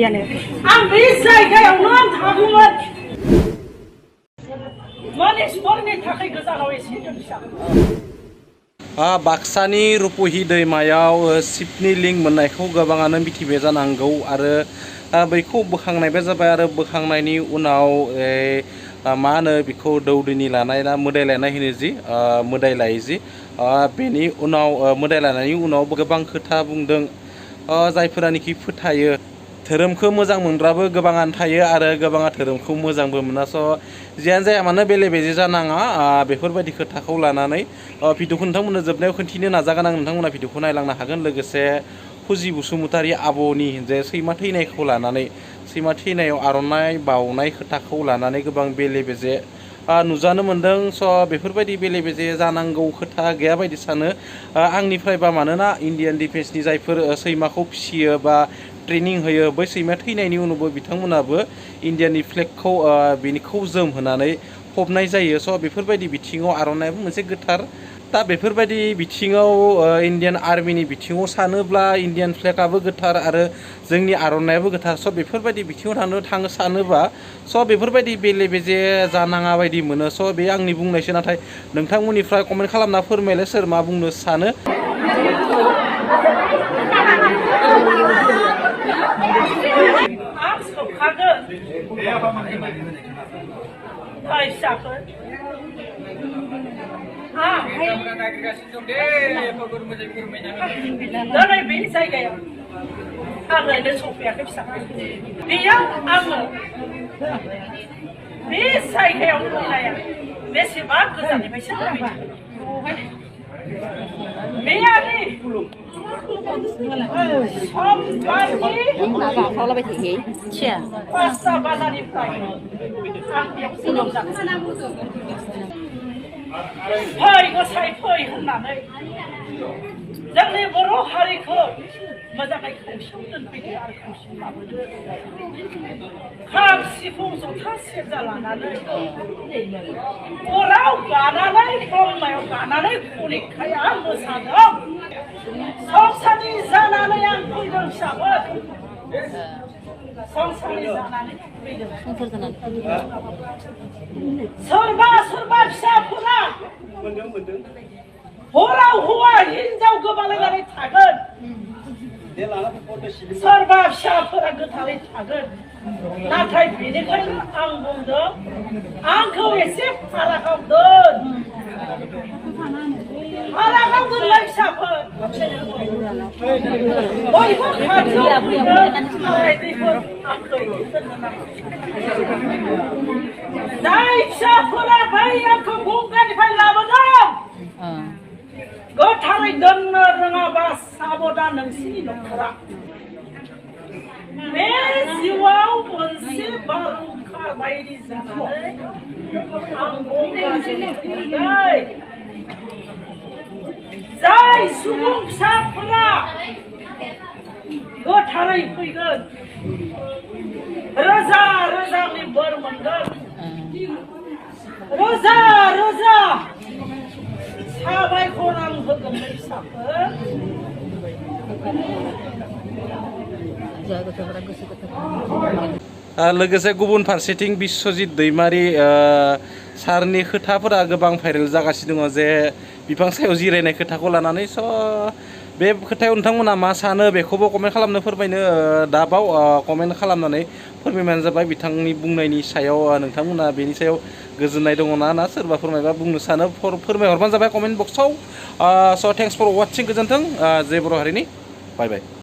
थाङैयानो आं बे जायगायावनो आं थागौमोन माने सरनि थाखाय गोजानाव एसे दोनसा बाक्सानि रुपाहि दैमायाव शिवनि लिं मोननायखौ गोबाङानो मिथिबाय जानांगौ आरो बैखौ बोखांनायबो जाबाय आरो बोखांनायनि उनाव मा होनो बेखौ दौदिनि लानाय ना मोदाय लायनाय होनो जि मोदाय लायो जि बेनि उनाव मोदाय लानायनि उनाव गोबां खोथा बुंदों जायफोरानोखि फोथायो धोरोमखौ मोजां मोनग्राबो गोबाङानो थायो आरो गोबाङा धोरोमखौ मोजांबो मोना स' जियानो जाया मानो बेले बेजे जानाङा बेफोरबायदि खोथाखौ लानानै भिडिअखौ नोंथांमोननो जोबनायाव खोन्थिनो नाजागोन आं नोंथांमोना भिडिअखौ नायलांनो हागोन लोगोसे फुजि बसुमतारी आब'नि जे सैमा थैनायखौ लानानै सैमा थैनायाव आर'नाइ बाउनाय खोथाखौ लानानै गोबां बेले बेजे नुजानो मोन्दों स' बेफोरबायदि बेले बेजे जानांगौ खोथा गैया बायदि सानो आंनिफ्रायबा मानोना इण्डियान डिफेन्सनि जायफोर सैमाखौ फिसियो बा ट्रेनिं होयो बै सैमा थैनायनि उनावबो बिथांमोनाबो इण्डियानि फ्लेगखौ बेनिखौ जोमहोनानै फबनाय जायो स' बेफोरबायदि बिथिङाव आर'नाइयाबो मोनसे गोथार दा बेफोरबायदि बिथिङाव इण्डियान आर्मिनि बिथिङाव सानोब्ला इण्डियान फ्लेगआबो गोथार आरो जोंनि आर'नाइयाबो गोथार स' बेफोरबायदि बिथिङाव थांनो सानोबा स' बेफोरबायदि बेले बेजे जानाङा बायदि मोनो स' बे आंनि बुंनायसो नाथाय नोंथांमोननिफ्राय कमेन्ट खालामना फोरमायलाय सोर मा बुंनो सानो बे जायगायाव आंनो सफैयाखै फिसाखौ बेयाव आङो बे जायगायाव फैनाया बेसेबां गोजाननिफ्रायसो फैदों जोंनि बर' हारिखौ मोजाङै खौसेयाव दोनफैदो आरो खौसेयाव लाबोदो खाम सिफुं जथा सेरजा लानानै अराव गानानै ब्रह्मायाव गानानै परिखाया मोसादों संसारनि जानानै आं फैदों फिसाफोर संसारनि जानानै फैदों सोरबा सोरबा फिसाफोरा हराव हौवा हिनजाव गोबालायनानै थागोन सोरबा फिसाफोरा गोथारै थागोन नाथाय बेनिखायनो आं बुंदों आंखौ एसे फारागाव दोन फारागाव दोनलाय फिसाफोर बयबो खाथियाव जाय फिसाफोरा बै आंखौ गंगानिफ्राय लाबोदों गोथारै दोननो रोङाबा साबधान नोंसिनि न'खरा बे जिउआव मोनसे बारहुंखा बायदि जानानै आं गंगानिफ्राय जाय सुबुं फिसाफोरा गोथारै फैगोन रोजा रोजानि बोर मोनगोन रोजा रोजा साबायखर आं होगोन फिसाफोर लोगोसे गुबुन फारसेथिं बिश्वजित दैमारि सारनि खोथाफोरा गोबां भाइरेल जागासिनो दङ जे बिफां सायाव जिरायनाय खोथाखौ लानानै स' बे खोथायाव नोंथांमोना मा सानो बेखौबो कमेन्ट खालामनो फोरमायनो दाबाव कमेन्ट खालामनानै फोरमायबानो जाबाय बिथांनि बुंनायनि सायाव नोंथांमोना बेनि सायाव गोजोननाय दङ ना सोरबा फोरमायबा बुंनो सानो फोरमायहरबानो जाबाय कमेन्ट बक्सआव स' थेंक्स फर वाचिं गोजोन्थों जय बर' हारिनि बाय बाय